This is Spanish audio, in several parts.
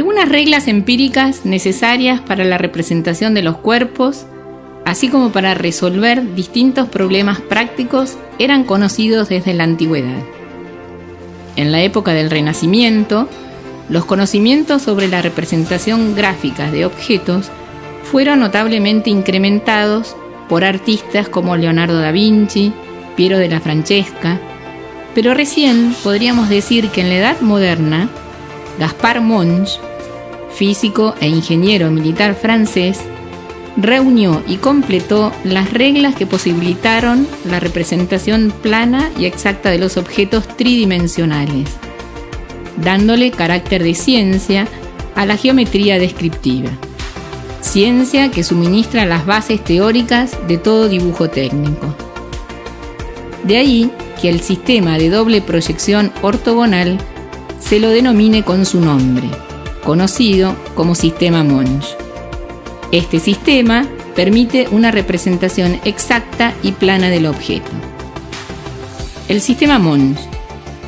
Algunas reglas empíricas necesarias para la representación de los cuerpos, así como para resolver distintos problemas prácticos, eran conocidos desde la antigüedad. En la época del Renacimiento, los conocimientos sobre la representación gráfica de objetos fueron notablemente incrementados por artistas como Leonardo da Vinci, Piero della Francesca, pero recién podríamos decir que en la Edad Moderna, Gaspard Monge, físico e ingeniero militar francés, reunió y completó las reglas que posibilitaron la representación plana y exacta de los objetos tridimensionales, dándole carácter de ciencia a la geometría descriptiva, ciencia que suministra las bases teóricas de todo dibujo técnico. De ahí que el sistema de doble proyección ortogonal se lo denomine con su nombre, conocido como sistema Monge. Este sistema permite una representación exacta y plana del objeto. El sistema Monge.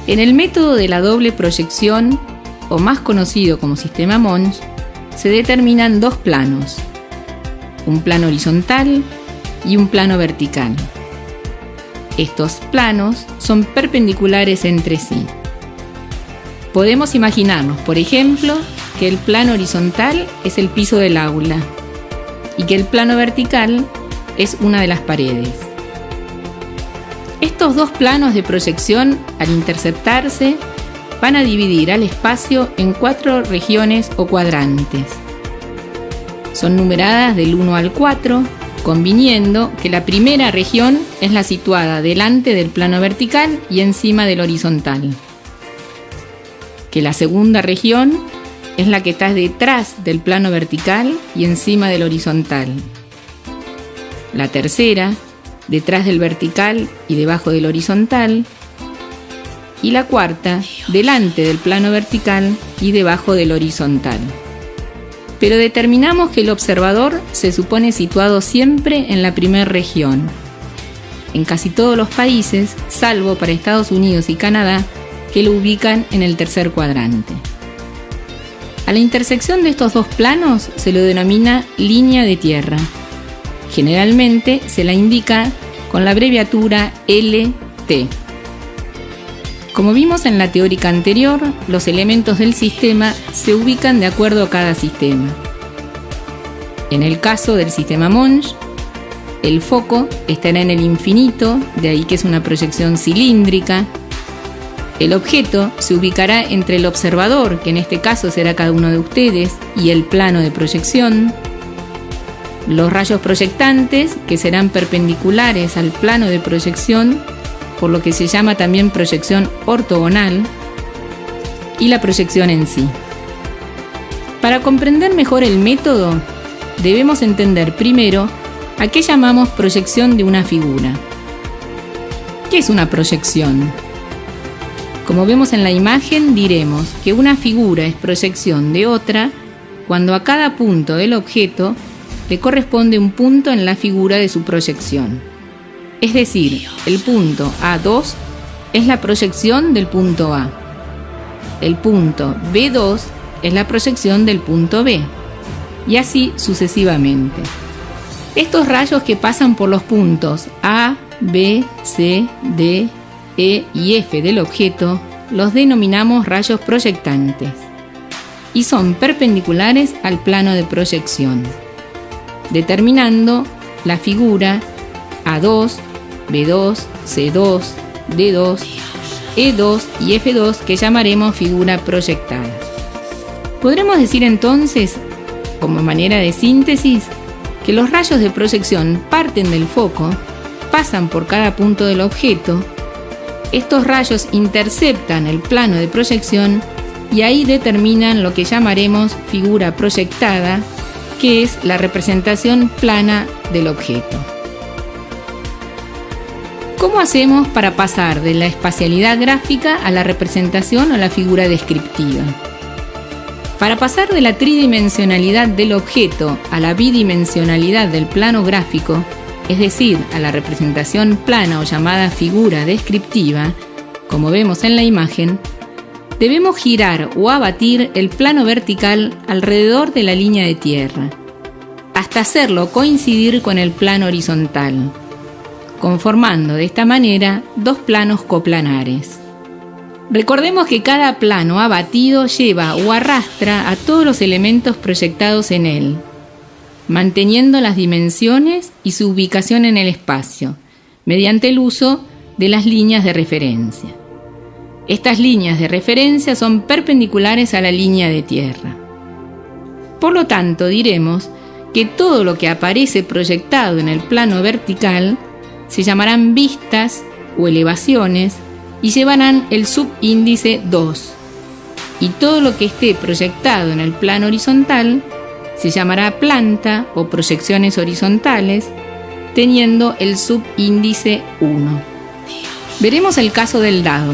En el método de la doble proyección, o más conocido como sistema Monge, se determinan dos planos, un plano horizontal y un plano vertical. Estos planos son perpendiculares entre sí. Podemos imaginarnos, por ejemplo, que el plano horizontal es el piso del aula y que el plano vertical es una de las paredes. Estos dos planos de proyección, al interceptarse, van a dividir al espacio en 4 regiones o cuadrantes. Son numeradas del 1 al 4, conviniendo que la primera región es la situada delante del plano vertical y encima del horizontal, que la segunda región es la que está detrás del plano vertical y encima del horizontal, la tercera detrás del vertical y debajo del horizontal, y la cuarta delante del plano vertical y debajo del horizontal. Pero determinamos que el observador se supone situado siempre en la primera región, en casi todos los países, salvo para Estados Unidos y Canadá, que lo ubican en el tercer cuadrante. A la intersección de estos dos planos se lo denomina línea de tierra. Generalmente se la indica con la abreviatura LT. Como vimos en la teórica anterior, los elementos del sistema se ubican de acuerdo a cada sistema. En el caso del sistema Monge, el foco estará en el infinito, de ahí que es una proyección cilíndrica. El objeto se ubicará entre el observador, que en este caso será cada uno de ustedes, y el plano de proyección. Los rayos proyectantes, que serán perpendiculares al plano de proyección, por lo que se llama también proyección ortogonal, y la proyección en sí. Para comprender mejor el método, debemos entender primero a qué llamamos proyección de una figura. ¿Qué es una proyección? Como vemos en la imagen, diremos que una figura es proyección de otra cuando a cada punto del objeto le corresponde un punto en la figura de su proyección. Es decir, el punto A2 es la proyección del punto A. El punto B2 es la proyección del punto B. Y así sucesivamente. Estos rayos que pasan por los puntos A, B, C, D, E y F del objeto los denominamos rayos proyectantes y son perpendiculares al plano de proyección, determinando la figura A2, B2, C2, D2, E2 y F2 que llamaremos figura proyectada. Podremos decir entonces, como manera de síntesis, que los rayos de proyección parten del foco, pasan por cada punto del objeto. Estos rayos interceptan el plano de proyección y ahí determinan lo que llamaremos figura proyectada, que es la representación plana del objeto. ¿Cómo hacemos para pasar de la espacialidad gráfica a la representación o la figura descriptiva? Para pasar de la tridimensionalidad del objeto a la bidimensionalidad del plano gráfico, es decir, a la representación plana o llamada figura descriptiva, como vemos en la imagen, debemos girar o abatir el plano vertical alrededor de la línea de tierra, hasta hacerlo coincidir con el plano horizontal, conformando de esta manera dos planos coplanares. Recordemos que cada plano abatido lleva o arrastra a todos los elementos proyectados en él, manteniendo las dimensiones y su ubicación en el espacio, mediante el uso de las líneas de referencia. Estas líneas de referencia son perpendiculares a la línea de tierra. Por lo tanto, diremos que todo lo que aparece proyectado en el plano vertical se llamarán vistas o elevaciones y llevarán el subíndice 2. Y todo lo que esté proyectado en el plano horizontal se llamará planta o proyecciones horizontales, teniendo el subíndice 1. Veremos el caso del dado.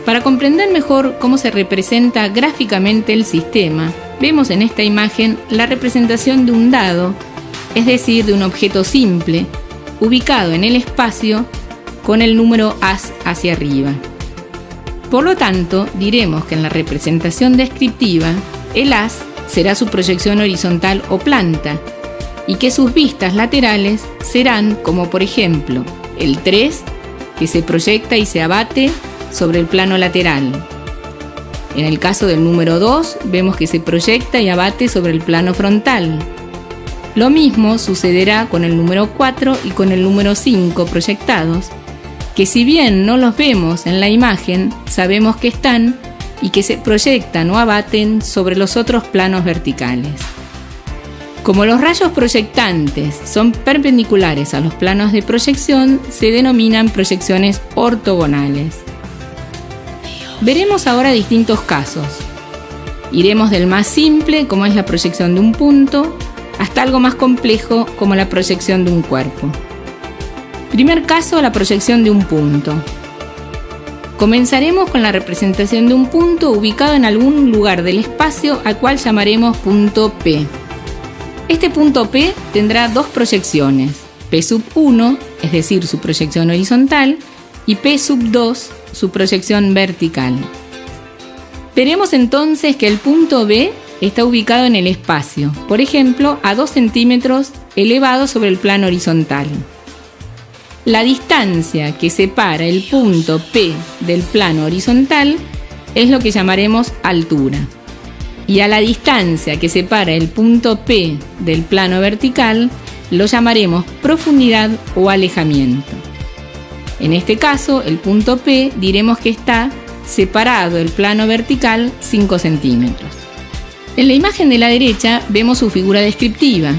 Para comprender mejor cómo se representa gráficamente el sistema, vemos en esta imagen la representación de un dado, es decir, de un objeto simple, ubicado en el espacio con el número as hacia arriba. Por lo tanto, diremos que en la representación descriptiva, el as será su proyección horizontal o planta, y que sus vistas laterales serán, como por ejemplo, el 3, que se proyecta y se abate sobre el plano lateral. En el caso del número 2, vemos que se proyecta y abate sobre el plano frontal. Lo mismo sucederá con el número 4 y con el número 5 proyectados, que si bien no los vemos en la imagen, sabemos que están y que se proyectan o abaten sobre los otros planos verticales. Como los rayos proyectantes son perpendiculares a los planos de proyección, se denominan proyecciones ortogonales. Veremos ahora distintos casos. Iremos del más simple, como es la proyección de un punto, hasta algo más complejo, como la proyección de un cuerpo. Primer caso, la proyección de un punto. Comenzaremos con la representación de un punto ubicado en algún lugar del espacio, al cual llamaremos punto P. Este punto P tendrá dos proyecciones, P sub 1, es decir, su proyección horizontal, y P sub 2, su proyección vertical. Veremos entonces que el punto B está ubicado en el espacio, por ejemplo, a 2 centímetros elevado sobre el plano horizontal. La distancia que separa el punto P del plano horizontal es lo que llamaremos altura. Y a la distancia que separa el punto P del plano vertical lo llamaremos profundidad o alejamiento. En este caso, el punto P diremos que está separado del plano vertical 5 centímetros. En la imagen de la derecha vemos su figura descriptiva.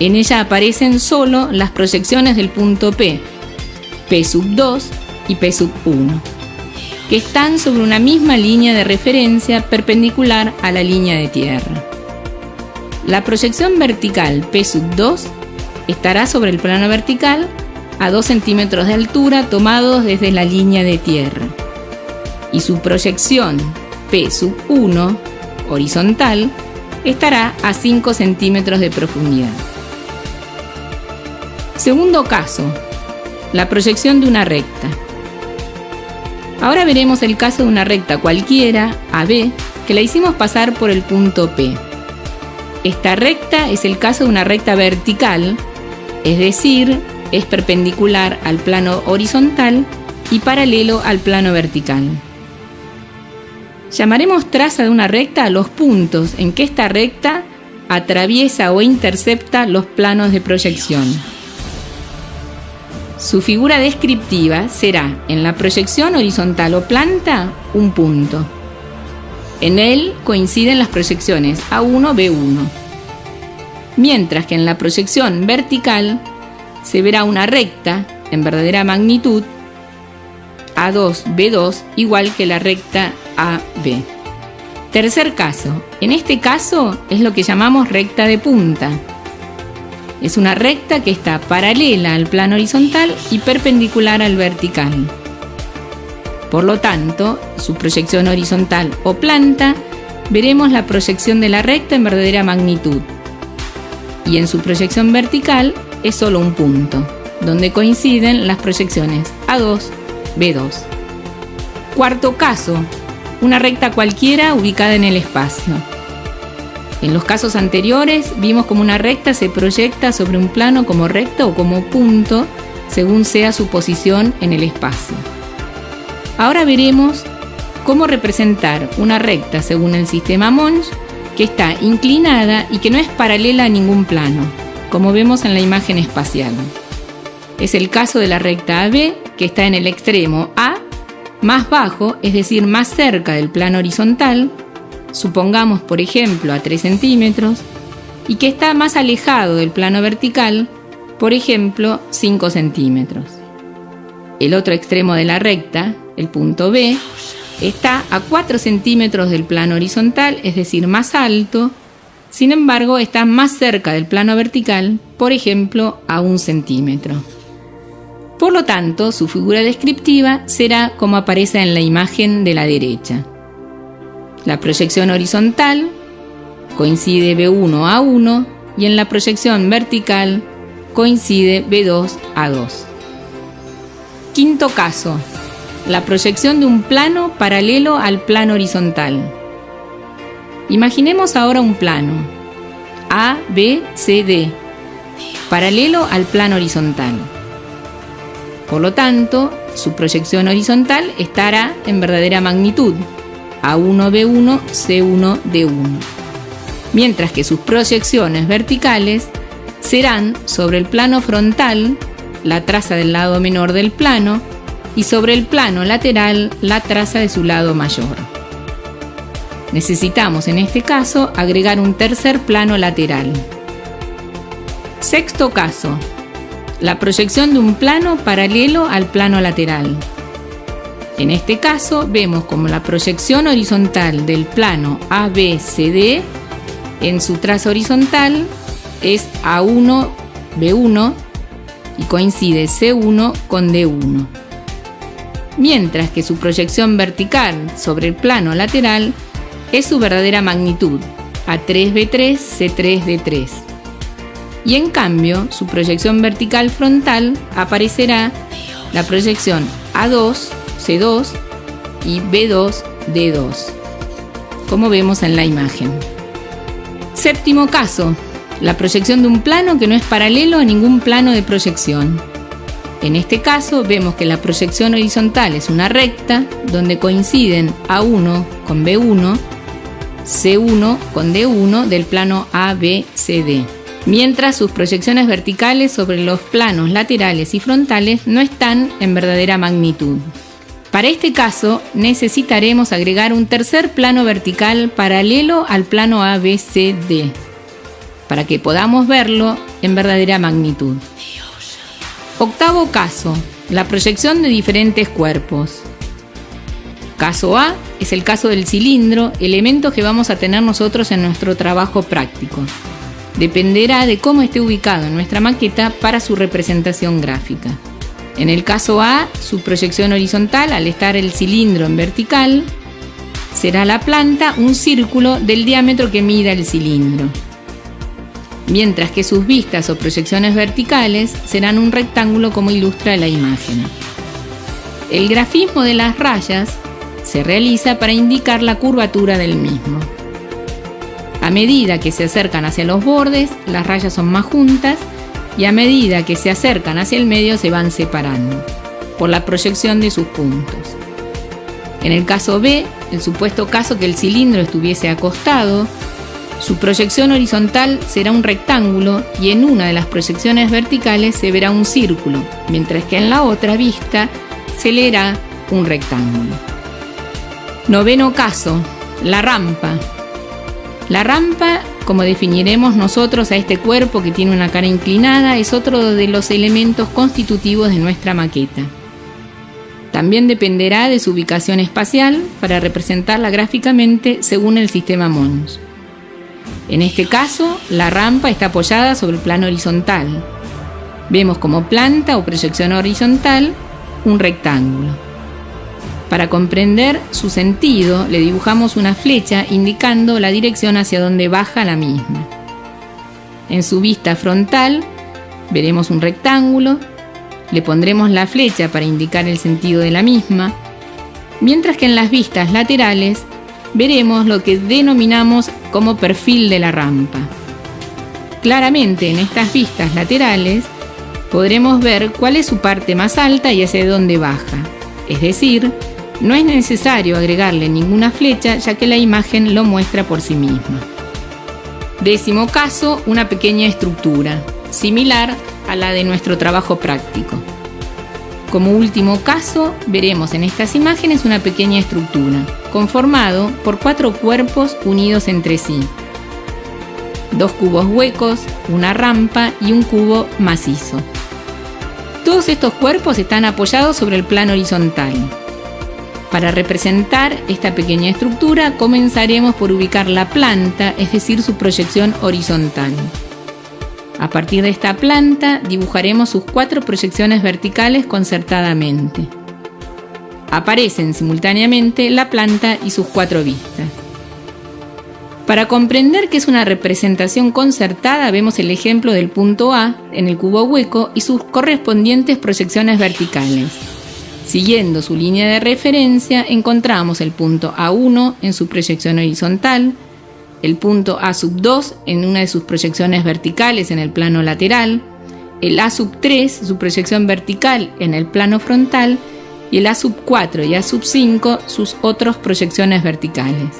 En ella aparecen solo las proyecciones del punto P, P sub 2 y P sub 1, que están sobre una misma línea de referencia perpendicular a la línea de tierra. La proyección vertical P sub 2 estará sobre el plano vertical a 2 centímetros de altura tomados desde la línea de tierra, y su proyección P sub 1 horizontal estará a 5 centímetros de profundidad. Segundo caso, la proyección de una recta. Ahora veremos el caso de una recta cualquiera, AB, que la hicimos pasar por el punto P. Esta recta es el caso de una recta vertical, es decir, es perpendicular al plano horizontal y paralelo al plano vertical. Llamaremos traza de una recta a los puntos en que esta recta atraviesa o intercepta los planos de proyección. Su figura descriptiva será, en la proyección horizontal o planta, un punto. En él coinciden las proyecciones A1, B1. Mientras que en la proyección vertical se verá una recta en verdadera magnitud A2, B2, igual que la recta AB. Tercer caso. En este caso es lo que llamamos recta de punta. Es una recta que está paralela al plano horizontal y perpendicular al vertical. Por lo tanto, su proyección horizontal o planta, veremos la proyección de la recta en verdadera magnitud. Y en su proyección vertical es solo un punto, donde coinciden las proyecciones A2, B2. Cuarto caso, una recta cualquiera ubicada en el espacio. En los casos anteriores vimos cómo una recta se proyecta sobre un plano como recta o como punto, según sea su posición en el espacio. Ahora veremos cómo representar una recta según el sistema Monge, que está inclinada y que no es paralela a ningún plano, como vemos en la imagen espacial. Es el caso de la recta AB, que está en el extremo A, más bajo, es decir, más cerca del plano horizontal, supongamos por ejemplo a 3 centímetros, y que está más alejado del plano vertical, por ejemplo 5 centímetros. El otro extremo de la recta, el punto B, está a 4 centímetros del plano horizontal, es decir, más alto, sin embargo está más cerca del plano vertical, por ejemplo a 1 centímetro. Por lo tanto, su figura descriptiva será como aparece en la imagen de la derecha. La proyección horizontal coincide B1 a 1 y en la proyección vertical coincide B2 a 2. Quinto caso, la proyección de un plano paralelo al plano horizontal. Imaginemos ahora un plano A, B, C, D, paralelo al plano horizontal. Por lo tanto, su proyección horizontal estará en verdadera magnitud, A1B1, C1D1, mientras que sus proyecciones verticales serán sobre el plano frontal, la traza del lado menor del plano, y sobre el plano lateral, la traza de su lado mayor. Necesitamos en este caso agregar un tercer plano lateral. Sexto caso, la proyección de un plano paralelo al plano lateral. En este caso vemos como la proyección horizontal del plano ABCD en su traza horizontal es A1B1 y coincide C1 con D1, mientras que su proyección vertical sobre el plano lateral es su verdadera magnitud, A3B3, C3D3. Y en cambio, su proyección vertical frontal aparecerá la proyección A2, C2 y B2, D2, como vemos en la imagen. Séptimo caso, la proyección de un plano que no es paralelo a ningún plano de proyección. En este caso vemos que la proyección horizontal es una recta donde coinciden A1 con B1, C1 con D1 del plano ABCD, mientras sus proyecciones verticales sobre los planos laterales y frontales no están en verdadera magnitud. Para este caso necesitaremos agregar un tercer plano vertical paralelo al plano ABCD para que podamos verlo en verdadera magnitud. Octavo caso, la proyección de diferentes cuerpos. Caso A es el caso del cilindro, elemento que vamos a tener nosotros en nuestro trabajo práctico. Dependerá de cómo esté ubicado en nuestra maqueta para su representación gráfica. En el caso A, su proyección horizontal, al estar el cilindro en vertical, será la planta un círculo del diámetro que mida el cilindro, mientras que sus vistas o proyecciones verticales serán un rectángulo como ilustra la imagen. El grafismo de las rayas se realiza para indicar la curvatura del mismo. A medida que se acercan hacia los bordes, las rayas son más juntas y a medida que se acercan hacia el medio se van separando por la proyección de sus puntos. En el caso B, el supuesto caso que el cilindro estuviese acostado, su proyección horizontal será un rectángulo y en una de las proyecciones verticales se verá un círculo, mientras que en la otra vista se leerá un rectángulo. Noveno caso, la rampa. La rampa, como definiremos nosotros a este cuerpo que tiene una cara inclinada, es otro de los elementos constitutivos de nuestra maqueta. También dependerá de su ubicación espacial para representarla gráficamente según el sistema Monge. En este caso, la rampa está apoyada sobre el plano horizontal. Vemos como planta o proyección horizontal un rectángulo. Para comprender su sentido, le dibujamos una flecha indicando la dirección hacia donde baja la misma. En su vista frontal veremos un rectángulo, le pondremos la flecha para indicar el sentido de la misma, mientras que en las vistas laterales veremos lo que denominamos como perfil de la rampa. Claramente en estas vistas laterales podremos ver cuál es su parte más alta y hacia dónde baja, es decir, no es necesario agregarle ninguna flecha ya que la imagen lo muestra por sí misma. Décimo caso, una pequeña estructura, similar a la de nuestro trabajo práctico. Como último caso, veremos en estas imágenes una pequeña estructura, conformado por 4 cuerpos unidos entre sí. 2 cubos huecos, una rampa y un cubo macizo. Todos estos cuerpos están apoyados sobre el plano horizontal. Para representar esta pequeña estructura, comenzaremos por ubicar la planta, es decir, su proyección horizontal. A partir de esta planta, dibujaremos sus 4 proyecciones verticales concertadamente. Aparecen simultáneamente la planta y sus 4 vistas. Para comprender que es una representación concertada, vemos el ejemplo del punto A en el cubo hueco y sus correspondientes proyecciones verticales. Siguiendo su línea de referencia, encontramos el punto A1 en su proyección horizontal, el punto A2 en una de sus proyecciones verticales en el plano lateral, el A3 su proyección vertical en el plano frontal y el A4 y A5 sus otras proyecciones verticales.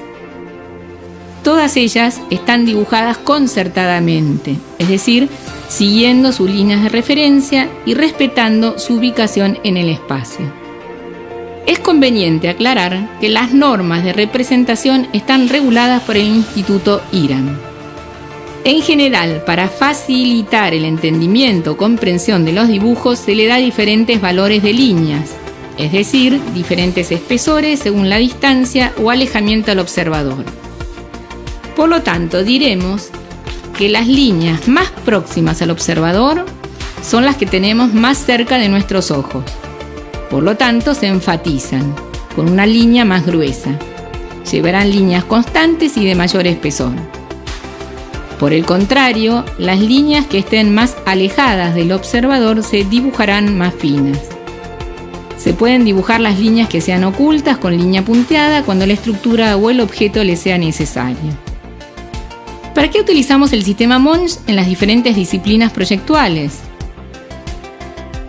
Todas ellas están dibujadas concertadamente, es decir, siguiendo sus líneas de referencia y respetando su ubicación en el espacio. Es conveniente aclarar que las normas de representación están reguladas por el Instituto IRAM. En general, para facilitar el entendimiento o comprensión de los dibujos, se le da diferentes valores de líneas, es decir, diferentes espesores según la distancia o alejamiento al observador. Por lo tanto, diremos que las líneas más próximas al observador son las que tenemos más cerca de nuestros ojos. Por lo tanto, se enfatizan con una línea más gruesa. Llevarán líneas constantes y de mayor espesor. Por el contrario, las líneas que estén más alejadas del observador se dibujarán más finas. Se pueden dibujar las líneas que sean ocultas con línea punteada cuando la estructura o el objeto le sea necesario. ¿Para qué utilizamos el sistema Monge en las diferentes disciplinas proyectuales?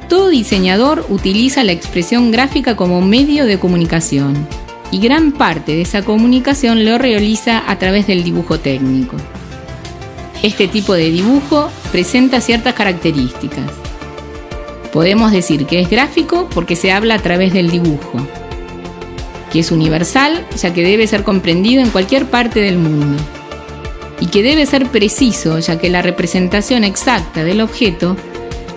Todo diseñador utiliza la expresión gráfica como medio de comunicación y gran parte de esa comunicación lo realiza a través del dibujo técnico. Este tipo de dibujo presenta ciertas características. Podemos decir que es gráfico porque se habla a través del dibujo, que es universal ya que debe ser comprendido en cualquier parte del mundo, y que debe ser preciso ya que la representación exacta del objeto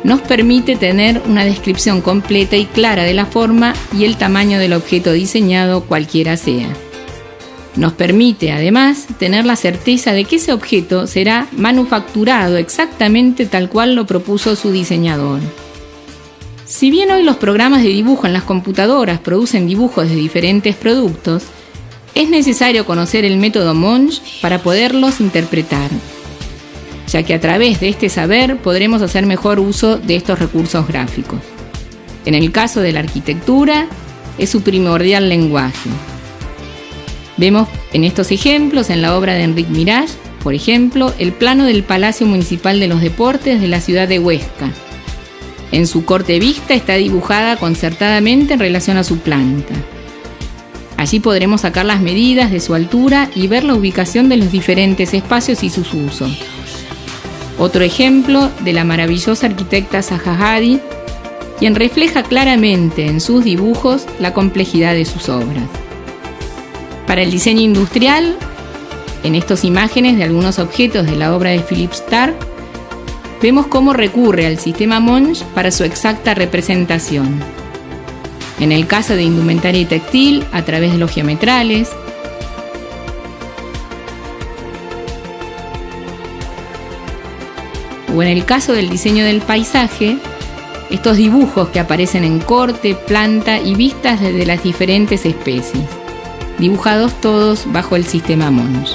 nos permite tener una descripción completa y clara de la forma y el tamaño del objeto diseñado, cualquiera sea. Nos permite además tener la certeza de que ese objeto será manufacturado exactamente tal cual lo propuso su diseñador. Si bien hoy los programas de dibujo en las computadoras producen dibujos de diferentes productos, es necesario conocer el método Monge para poderlos interpretar, ya que a través de este saber podremos hacer mejor uso de estos recursos gráficos. En el caso de la arquitectura, es su primordial lenguaje. Vemos en estos ejemplos, en la obra de Enric Mirage, por ejemplo, el plano del Palacio Municipal de los Deportes de la ciudad de Huesca. En su corte vista está dibujada concertadamente en relación a su planta. Allí podremos sacar las medidas de su altura y ver la ubicación de los diferentes espacios y sus usos. Otro ejemplo de la maravillosa arquitecta Zaha Hadid, quien refleja claramente en sus dibujos la complejidad de sus obras. Para el diseño industrial, en estas imágenes de algunos objetos de la obra de Philippe Starck, vemos cómo recurre al sistema Monge para su exacta representación. En el caso de indumentaria y textil, a través de los geometrales. O en el caso del diseño del paisaje, estos dibujos que aparecen en corte, planta y vistas desde las diferentes especies, dibujados todos bajo el sistema Monge.